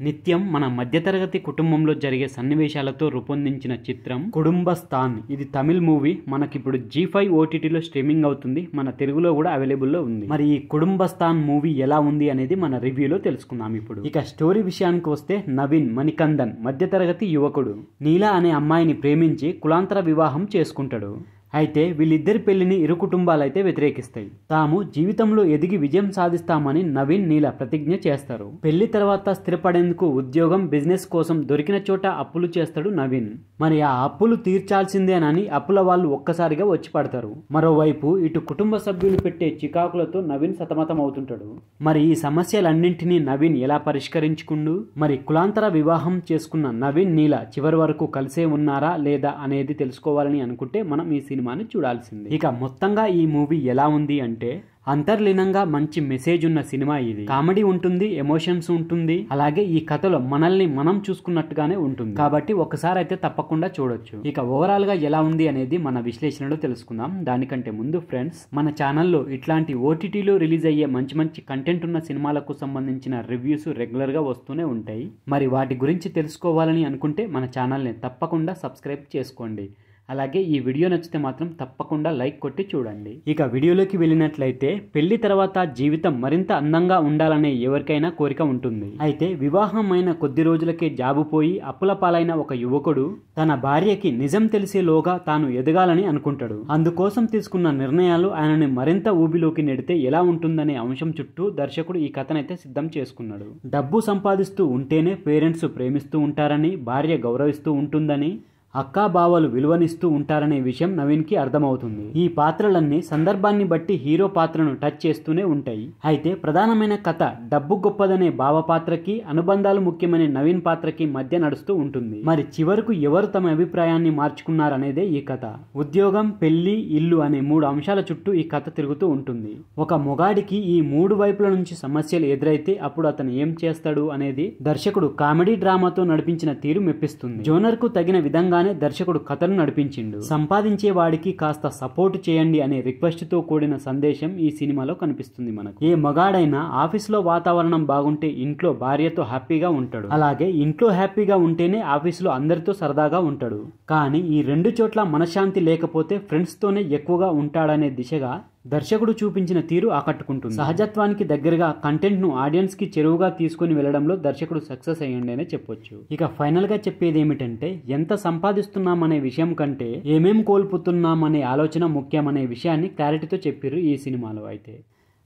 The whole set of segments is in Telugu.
నిత్యం మన మధ్యతరగతి కుటుంబంలో జరిగే సన్నివేశాలతో రూపొందించిన చిత్రం కుటుంబస్థాన్. ఇది తమిళ్ మూవీ. మనకిప్పుడు G5 OTTలో స్ట్రీమింగ్ అవుతుంది. మన తెలుగులో కూడా అవైలబుల్లో ఉంది. మరి ఈ కుటుంబస్థాన్ మూవీ ఎలా ఉంది అనేది మన రివ్యూలో తెలుసుకుందాం ఇప్పుడు. ఇక స్టోరీ విషయానికి వస్తే, నవీన్ మణికందన్ మధ్యతరగతి యువకుడు నీలా అనే అమ్మాయిని ప్రేమించి కులాంతర వివాహం చేసుకుంటాడు. అయితే వీళ్ళిద్దరి పెళ్లిని ఇరు కుటుంబాలైతే వ్యతిరేకిస్తాయి. తాము జీవితంలో ఎదిగి విజయం సాధిస్తామని నవీన్ నీల ప్రతిజ్ఞ చేస్తారు. పెళ్లి తర్వాత స్థిరపడేందుకు ఉద్యోగం, బిజినెస్ కోసం దొరికిన చోట అప్పులు చేస్తాడు నవీన్. మరి ఆ అప్పులు తీర్చాల్సిందేనని అప్పుల వాళ్ళు ఒక్కసారిగా వచ్చి పడతారు. మరోవైపు ఇటు కుటుంబ సభ్యులు పెట్టే చికాకులతో నవీన్ సతమతం అవుతుంటాడు. మరి ఈ సమస్యలన్నింటినీ నవీన్ ఎలా పరిష్కరించుకుండు? మరి కులాంతర వివాహం చేసుకున్న నవీన్ నీల చివరి వరకు కలిసే ఉన్నారా లేదా అనేది తెలుసుకోవాలని అనుకుంటే మనం ఈ సినిమాని చూడాల్సిందే. ఇక మొత్తంగా ఈ మూవీ ఎలా ఉంది అంటే, అంతర్లీనంగా మంచి మెసేజ్ ఉన్న సినిమా ఇది. కామెడీ ఉంటుంది, ఎమోషన్స్ ఉంటుంది, అలాగే ఈ కథలో మనల్ని మనం చూసుకున్నట్టుగానే ఉంటుంది. కాబట్టి ఒకసారి అయితే తప్పకుండా చూడొచ్చు. ఇక ఓవరాల్ గా ఎలా ఉంది అనేది మన విశ్లేషణలో తెలుసుకుందాం. దానికంటే ముందు ఫ్రెండ్స్, మన ఛానల్లో ఇట్లాంటి ఓటీటీలో రిలీజ్ అయ్యే మంచి మంచి కంటెంట్ ఉన్న సినిమాలకు సంబంధించిన రివ్యూస్ రెగ్యులర్ గా వస్తూనే ఉంటాయి. మరి వాటి గురించి తెలుసుకోవాలని అనుకుంటే మన ఛానల్ని తప్పకుండా సబ్స్క్రైబ్ చేసుకోండి. అలాగే ఈ వీడియో నచ్చితే మాత్రం తప్పకుండా లైక్ కొట్టి చూడండి. ఇక వీడియోలోకి వెళ్ళినట్లయితే, పెళ్లి తర్వాత జీవితం మరింత అందంగా ఉండాలనే ఎవరికైనా కోరిక ఉంటుంది. అయితే వివాహం అయిన కొద్ది రోజులకే జాబు పోయి అప్పుల పాలైన ఒక యువకుడు తన భార్యకి నిజం తెలిసేలోగా తాను ఎదగాలని అనుకుంటాడు. అందుకోసం తీసుకున్న నిర్ణయాలు ఆయనని మరింత ఊబిలోకి నెడితే ఎలా ఉంటుందనే అంశం చుట్టూ దర్శకుడు ఈ కథనైతే సిద్ధం చేసుకున్నాడు. డబ్బు సంపాదిస్తూ ఉంటేనే పేరెంట్స్ ప్రేమిస్తూ ఉంటారని, భార్య గౌరవిస్తూ ఉంటుందని, అక్కా బావలు విలువనిస్తూ ఉంటారనే విషయం నవీన్కి అర్థమవుతుంది. ఈ పాత్రలన్నీ సందర్భాన్ని బట్టి హీరో పాత్రను టచ్ చేస్తూనే ఉంటాయి. అయితే ప్రధానమైన కథ డబ్బు గొప్పదనే బావ పాత్రకి, అనుబంధాలు ముఖ్యమనే నవీన్ పాత్రకి మధ్య నడుస్తూ ఉంటుంది. మరి చివరకు ఎవరు తమ అభిప్రాయాన్ని మార్చుకున్నారనేదే ఈ కథ. ఉద్యోగం, పెళ్లి, ఇల్లు అనే 3 అంశాల చుట్టూ ఈ కథ తిరుగుతూ ఉంటుంది. ఒక మొగాడికి ఈ 3 వైపుల నుంచి సమస్యలు ఎదురైతే అప్పుడు అతను ఏం చేస్తాడు అనేది దర్శకుడు కామెడీ డ్రామాతో నడిపించిన తీరు మెప్పిస్తుంది. జోనర్ కు తగిన విధంగా దర్శకుడు కథను నడిపించిండు. సంపాదించే వాడికి కాస్త సపోర్ట్ చేయండి అనే రిక్వెస్ట్ తో కూడిన సందేశం ఈ సినిమాలో కనిపిస్తుంది మనకు. ఏ మగాడైనా ఆఫీసులో వాతావరణం బాగుంటే ఇంట్లో భార్యతో హ్యాపీగా ఉంటాడు. అలాగే ఇంట్లో హ్యాపీగా ఉంటేనే ఆఫీసులో అందరితో సరదాగా ఉంటాడు. కానీ ఈ 2 చోట్ల మనశ్శాంతి లేకపోతే ఫ్రెండ్స్ తోనే ఎక్కువగా ఉంటాడనే దిశగా దర్శకుడు చూపించిన తీరు ఆకట్టుకుంటుంది. సహజత్వానికి దగ్గరగా కంటెంట్ ను ఆడియన్స్ కి చెరువుగా తీసుకుని వెళ్లడంలో దర్శకుడు సక్సెస్ అయ్యండి అనే చెప్పొచ్చు. ఇక ఫైనల్ గా చెప్పేది ఏమిటంటే, ఎంత సంపాదిస్తున్నామనే విషయం కంటే ఏమేం కోల్పోతున్నామనే ఆలోచన ముఖ్యమనే విషయాన్ని క్లారిటీతో చెప్పారు ఈ సినిమాలో.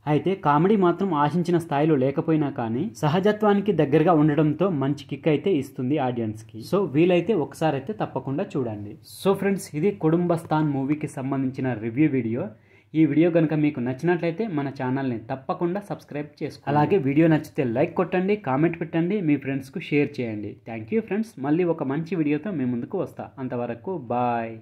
అయితే కామెడీ మాత్రం ఆశించిన స్థాయిలో లేకపోయినా కానీ సహజత్వానికి దగ్గరగా ఉండడంతో మంచి కిక్ అయితే ఇస్తుంది ఆడియన్స్ కి. సో వీలైతే ఒకసారి అయితే తప్పకుండా చూడండి. సో ఫ్రెండ్స్, ఇది కుటుంబస్థాన్ మూవీకి సంబంధించిన రివ్యూ వీడియో. ఈ వీడియో కనుక మీకు నచ్చినట్లయితే మన ఛానల్ని తప్పకుండా సబ్స్క్రైబ్ చేసుకోండి. అలాగే వీడియో నచ్చితే లైక్ కొట్టండి, కామెంట్ పెట్టండి, మీ ఫ్రెండ్స్కు షేర్ చేయండి. Thank you friends. మళ్ళీ ఒక మంచి వీడియోతో మీ ముందుకు వస్తా. అంతవరకు బాయ్.